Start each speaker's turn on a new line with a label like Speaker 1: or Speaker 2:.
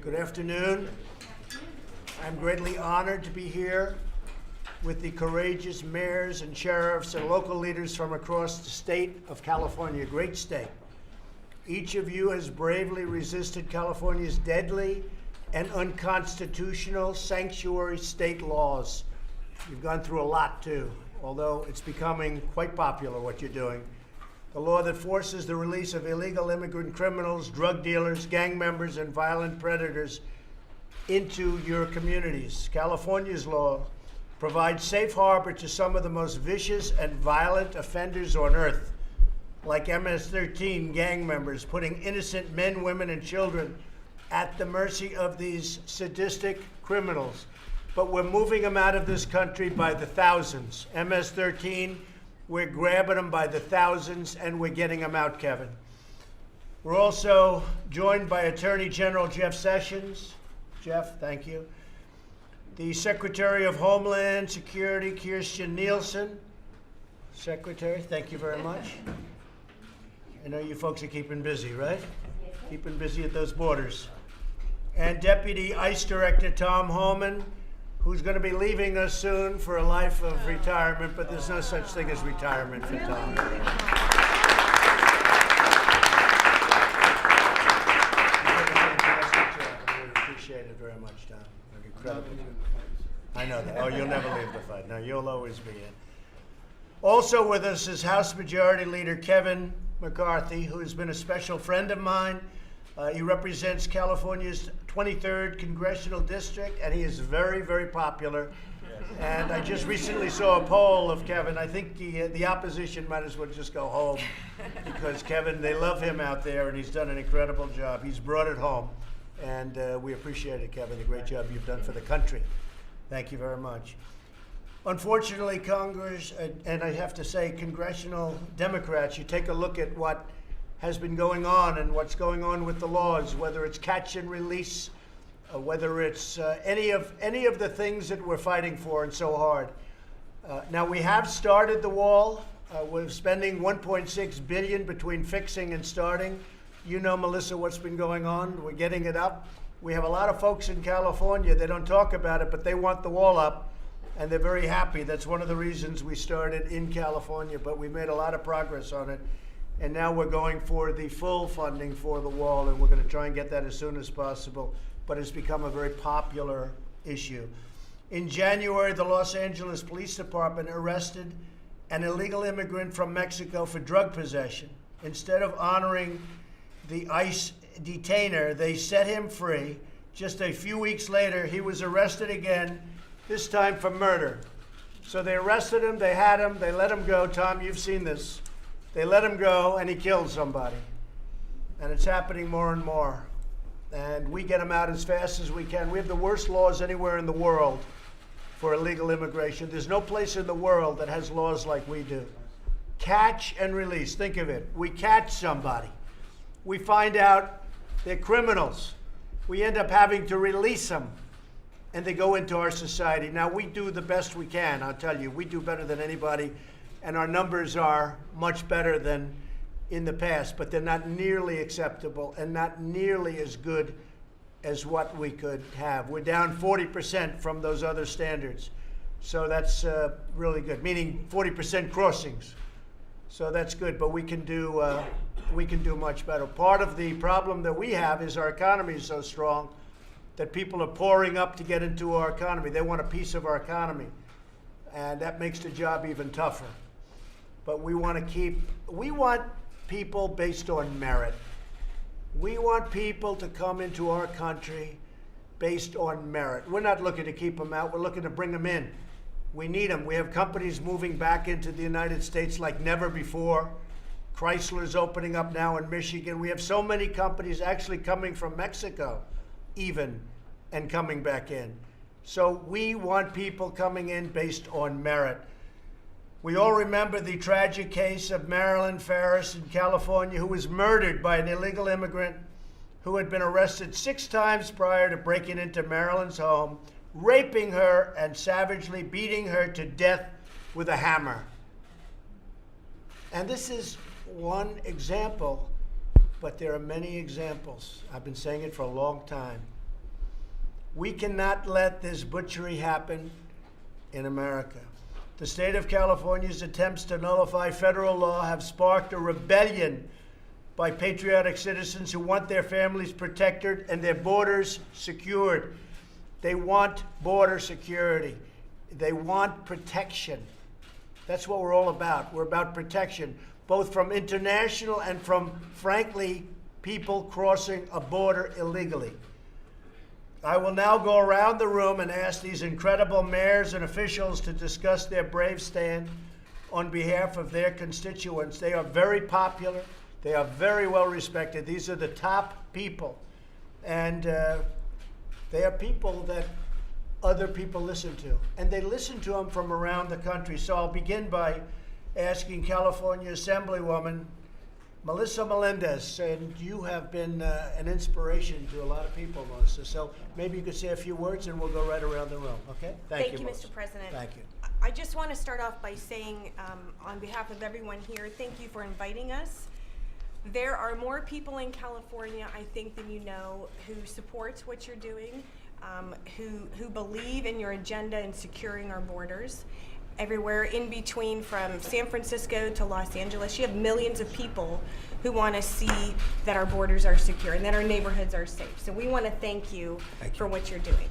Speaker 1: Good afternoon. I'm greatly honored to be here with the courageous mayors and sheriffs and local leaders from across the state of California, a great state. Each of you has bravely resisted California's deadly and unconstitutional sanctuary state laws. You've gone through a lot too, although it's becoming quite popular what you're doing. The law that forces the release of illegal immigrant criminals, drug dealers, gang members, and violent predators into your communities. California's law provides safe harbor to some of the most vicious and violent offenders on earth, like MS-13 gang members, putting innocent men, women, and children at the mercy of these sadistic criminals. But we're moving them out of this country by the thousands. MS-13, we're grabbing them by the thousands, and we're getting them out, Kevin. We're also joined by Attorney General Jeff Sessions. Jeff, thank you. The Secretary of Homeland Security, Kirstjen Nielsen. Secretary, thank you very much. I know you folks are keeping busy, right? Keeping busy at those borders. And Deputy ICE Director Tom Homan, who's going to be leaving us soon for a life of retirement, but there's no such thing as retirement for Tom. You've done a fantastic job. I really appreciate it very much, Tom. An incredible job. I know that. Oh, you'll never leave the fight. No, you'll always be in. Also with us is House Majority Leader Kevin McCarthy, who has been a special friend of mine. He represents California's 23rd Congressional District, and he is very, very popular. And I just recently saw a poll of Kevin. I think the opposition might as well just go home, because Kevin, they love him out there, and he's done an incredible job. He's brought it home, and we appreciate it, Kevin, the great job you've done for the country. Thank you very much. Unfortunately, Congress, and I have to say congressional Democrats, you take a look at what has been going on and what's going on with the laws, whether it's catch and release, whether it's any of the things that we're fighting for and so hard. Now, we have started the wall. We're spending $1.6 billion between fixing and starting. You know, Melissa, what's been going on. We're getting it up. We have a lot of folks in California, they don't talk about it, but they want the wall up, and they're very happy. That's one of the reasons we started in California, but we made a lot of progress on it. And now we're going for the full funding for the wall, and we're going to try and get that as soon as possible. But it's become a very popular issue. In January, the Los Angeles Police Department arrested an illegal immigrant from Mexico for drug possession. Instead of honoring the ICE detainer, they set him free. Just a few weeks later, he was arrested again, this time for murder. So they arrested him, they had him, they let him go. Tom, you've seen this. They let him go, and he killed somebody. And it's happening more and more. And we get him out as fast as we can. We have the worst laws anywhere in the world for illegal immigration. There's no place in the world that has laws like we do. Catch and release. Think of it. We catch somebody. We find out they're criminals. We end up having to release them, and they go into our society. Now, we do the best we can, I'll tell you. We do better than anybody. And our numbers are much better than in the past, but they're not nearly acceptable and not nearly as good as what we could have. We're down 40% from those other standards. So that's really good, meaning 40% crossings. So that's good, but we can do much better. Part of the problem that we have is our economy is so strong that people are pouring up to get into our economy. They want a piece of our economy, and that makes the job even tougher. But we want people based on merit. We want people to come into our country based on merit. We're not looking to keep them out. We're looking to bring them in. We need them. We have companies moving back into the United States like never before. Chrysler's opening up now in Michigan. We have so many companies actually coming from Mexico even and coming back in. So we want people coming in based on merit. We all remember the tragic case of Marilyn Farris in California, who was murdered by an illegal immigrant who had been arrested 6 times prior to breaking into Marilyn's home, raping her and savagely beating her to death with a hammer. And this is one example, but there are many examples. I've been saying it for a long time. We cannot let this butchery happen in America. The state of California's attempts to nullify federal law have sparked a rebellion by patriotic citizens who want their families protected and their borders secured. They want border security. They want protection. That's what we're all about. We're about protection, both from international and from, frankly, people crossing a border illegally. I will now go around the room and ask these incredible mayors and officials to discuss their brave stand on behalf of their constituents. They are very popular. They are very well respected. These are the top people. And they are people that other people listen to. And they listen to them from around the country. So I'll begin by asking California Assemblywoman Melissa Melendez, and you have been an inspiration to a lot of people, Melissa. So maybe you could say a few words and we'll go right around the room, okay?
Speaker 2: Thank you,
Speaker 1: Melissa.
Speaker 2: Mr. President.
Speaker 1: Thank you.
Speaker 2: I just want to start off by saying, on behalf of everyone here, thank you for inviting us. There are more people in California, I think, than you know, who support what you're doing, who believe in your agenda in securing our borders. Everywhere in between, from San Francisco to Los Angeles, you have millions of people who want to see that our borders are secure and that our neighborhoods are safe. So we want to thank you for what you're doing.